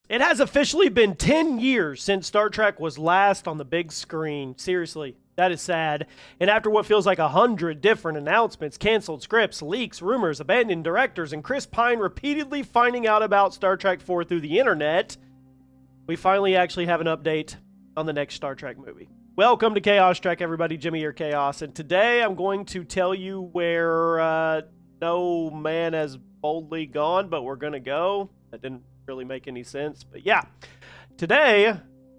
It has officially been 10 years since Star Trek was last on the big screen. Seriously, that is sad. And after what feels like 100 different announcements, canceled scripts, leaks, rumors, abandoned directors, and Chris Pine repeatedly finding out about Star Trek 4 through the internet, we finally actually have an update on the next Star Trek movie. Welcome to Chaos Trek, everybody. Jimmy here, Chaos. And today I'm going to tell you where no man has boldly gone, but we're going to go. That didn't really make any sense, but yeah. Today,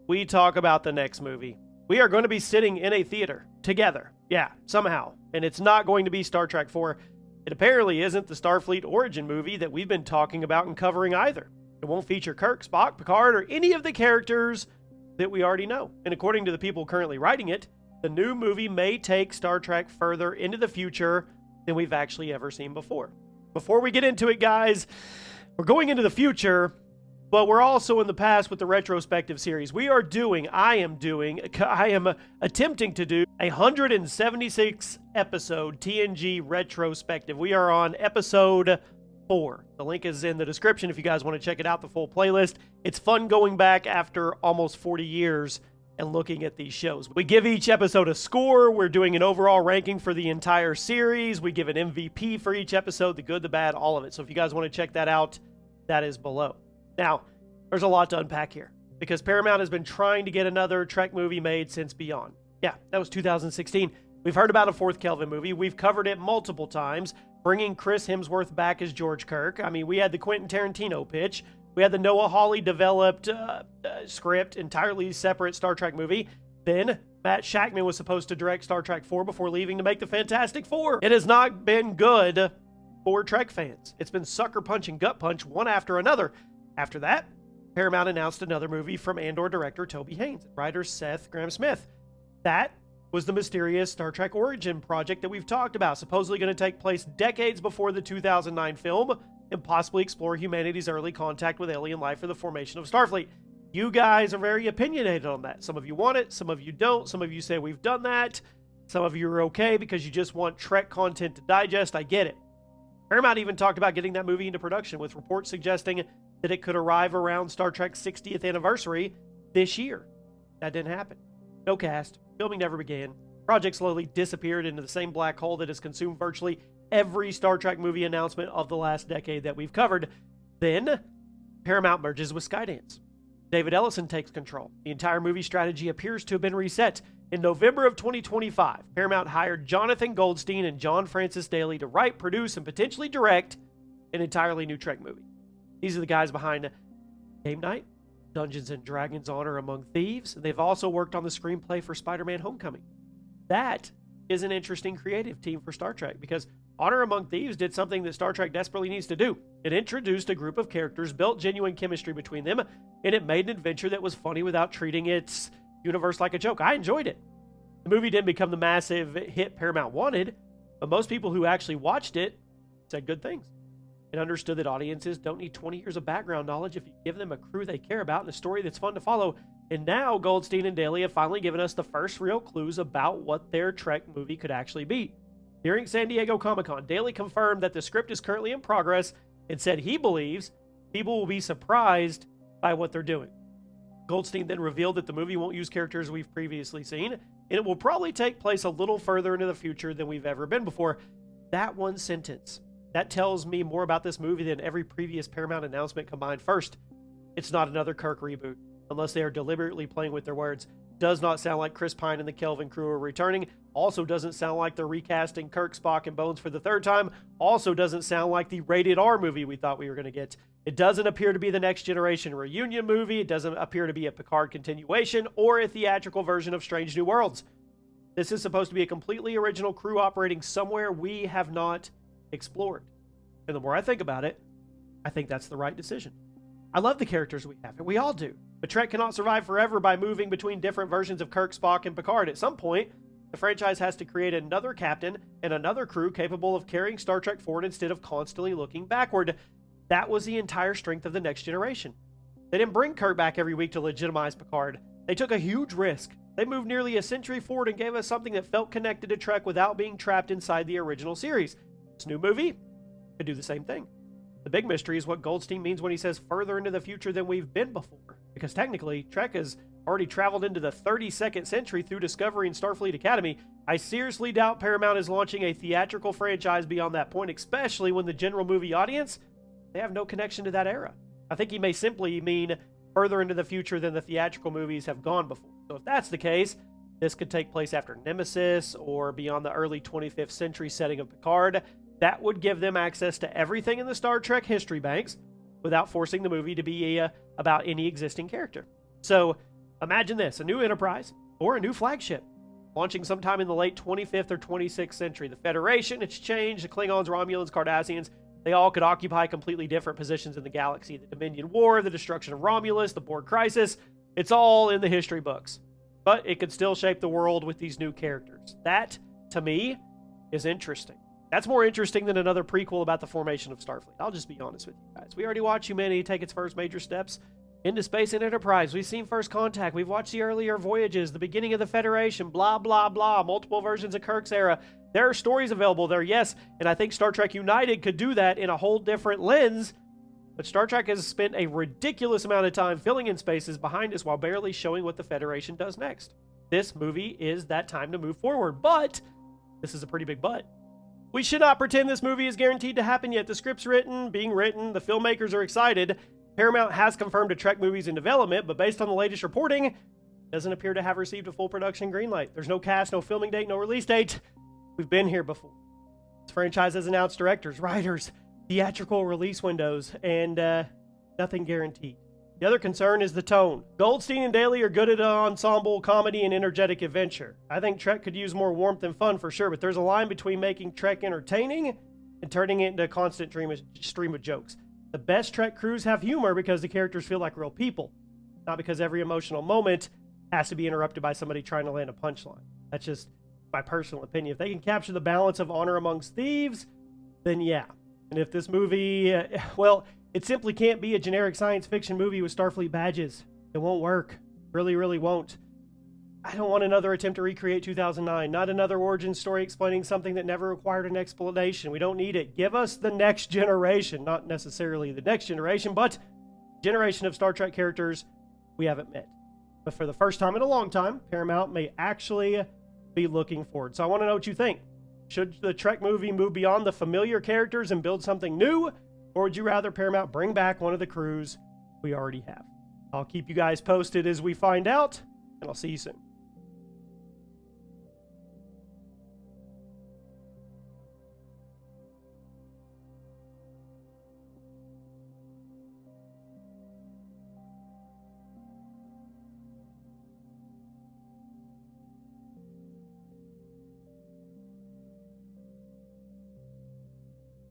we talk about the next movie. We are going to be sitting in a theater together. Yeah, somehow. And it's not going to be Star Trek 4. It apparently isn't the Starfleet origin movie that we've been talking about and covering either. It won't feature Kirk, Spock, Picard, or any of the characters that we already know. And according to the people currently writing it, the new movie may take Star Trek further into the future than we've actually ever seen before. Before we get into it, guys, we're going into the future, but we're also in the past with the retrospective series. I am attempting to do a 176 episode TNG retrospective. We are on episode 4. The link is in the description if you guys want to check it out, the full playlist. It's fun going back after almost 40 years and looking at these shows. We give each episode a score. We're doing an overall ranking for the entire series. We give an MVP for each episode, the good, the bad, all of it. So if you guys want to check that out, that is below. Now, there's a lot to unpack here because Paramount has been trying to get another Trek movie made since Beyond. Yeah, that was 2016. We've heard about a fourth Kelvin movie. We've covered it multiple times, bringing Chris Hemsworth back as George Kirk. I mean, we had the Quentin Tarantino pitch. We had the Noah Hawley developed script, entirely separate Star Trek movie. Then Matt Shakman was supposed to direct Star Trek 4 before leaving to make the Fantastic Four. It has not been good for Trek fans. It's been sucker punch and gut punch one after another. After that, Paramount announced another movie from Andor director Toby Haynes and writer Seth Grahame-Smith. That was the mysterious Star Trek Origin project that we've talked about, supposedly going to take place decades before the 2009 film and possibly explore humanity's early contact with alien life or the formation of Starfleet. You guys are very opinionated on that. Some of you want it, some of you don't. Some of you say we've done that. Some of you are okay because you just want Trek content to digest. I get it. Paramount even talked about getting that movie into production, with reports suggesting that it could arrive around Star Trek's 60th anniversary this year. That didn't happen. No cast. Filming never began. Project slowly disappeared into the same black hole that has consumed virtually every Star Trek movie announcement of the last decade that we've covered. Then, Paramount merges with Skydance. David Ellison takes control. The entire movie strategy appears to have been reset. In November of 2025, Paramount hired Jonathan Goldstein and John Francis Daly to write, produce, and potentially direct an entirely new Trek movie. These are the guys behind Game Night, Dungeons & Dragons: Honor Among Thieves, and they've also worked on the screenplay for Spider-Man: Homecoming. That is an interesting creative team for Star Trek, because Honor Among Thieves did something that Star Trek desperately needs to do. It introduced a group of characters, built genuine chemistry between them, and it made an adventure that was funny without treating its universe like a joke. I enjoyed it. The movie didn't become the massive hit Paramount wanted, but most people who actually watched it said good things. It understood that audiences don't need 20 years of background knowledge if you give them a crew they care about and a story that's fun to follow. And now Goldstein and Daly have finally given us the first real clues about what their Trek movie could actually be. During San Diego Comic-Con, Daly confirmed that the script is currently in progress and said he believes people will be surprised by what they're doing. Goldstein then revealed that the movie won't use characters we've previously seen, and it will probably take place a little further into the future than we've ever been before. That one sentence, that tells me more about this movie than every previous Paramount announcement combined. First, it's not another Kirk reboot, unless they are deliberately playing with their words. Does not sound like Chris Pine and the Kelvin crew are returning. Also doesn't sound like they're recasting Kirk, Spock, and Bones for the third time. Also doesn't sound like the rated R movie we thought we were going to get. It doesn't appear to be the Next Generation reunion movie. It doesn't appear to be a Picard continuation or a theatrical version of Strange New Worlds. This is supposed to be a completely original crew operating somewhere we have not explored. And the more I think about it, I think that's the right decision. I love the characters we have, and we all do. But Trek cannot survive forever by moving between different versions of Kirk, Spock, and Picard. At some point, the franchise has to create another captain and another crew capable of carrying Star Trek forward instead of constantly looking backward. That was the entire strength of the Next Generation. They didn't bring Kirk back every week to legitimize Picard. They took a huge risk. They moved nearly a century forward and gave us something that felt connected to Trek without being trapped inside the original series. This new movie could do the same thing. The big mystery is what Goldstein means when he says further into the future than we've been before. Because technically, Trek has already traveled into the 32nd century through Discovery and Starfleet Academy. I seriously doubt Paramount is launching a theatrical franchise beyond that point, especially when the general movie audience, they have no connection to that era. I think he may simply mean further into the future than the theatrical movies have gone before. So if that's the case, this could take place after Nemesis or beyond the early 25th century setting of Picard. That would give them access to everything in the Star Trek history banks without forcing the movie to be about any existing character. So imagine this, a new Enterprise or a new flagship launching sometime in the late 25th or 26th century. The Federation, it's changed. The Klingons, Romulans, Cardassians, they all could occupy completely different positions in the galaxy. The Dominion War, the destruction of Romulus, the Borg Crisis, it's all in the history books. But it could still shape the world with these new characters. That, to me, is interesting. That's more interesting than another prequel about the formation of Starfleet. I'll just be honest with you guys. We already watched humanity take its first major steps into space and Enterprise. We've seen First Contact. We've watched the earlier voyages, the beginning of the Federation, blah, blah, blah, multiple versions of Kirk's era. There are stories available there, yes, and I think Star Trek United could do that in a whole different lens, but Star Trek has spent a ridiculous amount of time filling in spaces behind us while barely showing what the Federation does next. This movie is that time to move forward, but this is a pretty big but. We should not pretend this movie is guaranteed to happen yet. The script's being written, the filmmakers are excited. Paramount has confirmed a Trek movie's in development, but based on the latest reporting, it doesn't appear to have received a full production greenlight. There's no cast, no filming date, no release date. We've been here before. This franchise has announced directors, writers, theatrical release windows, and nothing guaranteed. The other concern is the tone. Goldstein and Daly are good at ensemble, comedy, and energetic adventure. I think Trek could use more warmth and fun for sure, but there's a line between making Trek entertaining and turning it into a constant stream of jokes. The best Trek crews have humor because the characters feel like real people, not because every emotional moment has to be interrupted by somebody trying to land a punchline. That's just my personal opinion. If they can capture the balance of honor amongst thieves, then yeah. And if this movie, well, it simply can't be a generic science fiction movie with Starfleet badges. It won't work. Really, really won't. I don't want another attempt to recreate 2009. Not another origin story explaining something that never required an explanation. We don't need it. Give us the next generation. Not necessarily the next generation, but generation of Star Trek characters we haven't met. But for the first time in a long time, Paramount may actually be looking forward. So I want to know what you think. Should the Trek movie move beyond the familiar characters and build something new? Or would you rather Paramount bring back one of the crews we already have? I'll keep you guys posted as we find out, and I'll see you soon.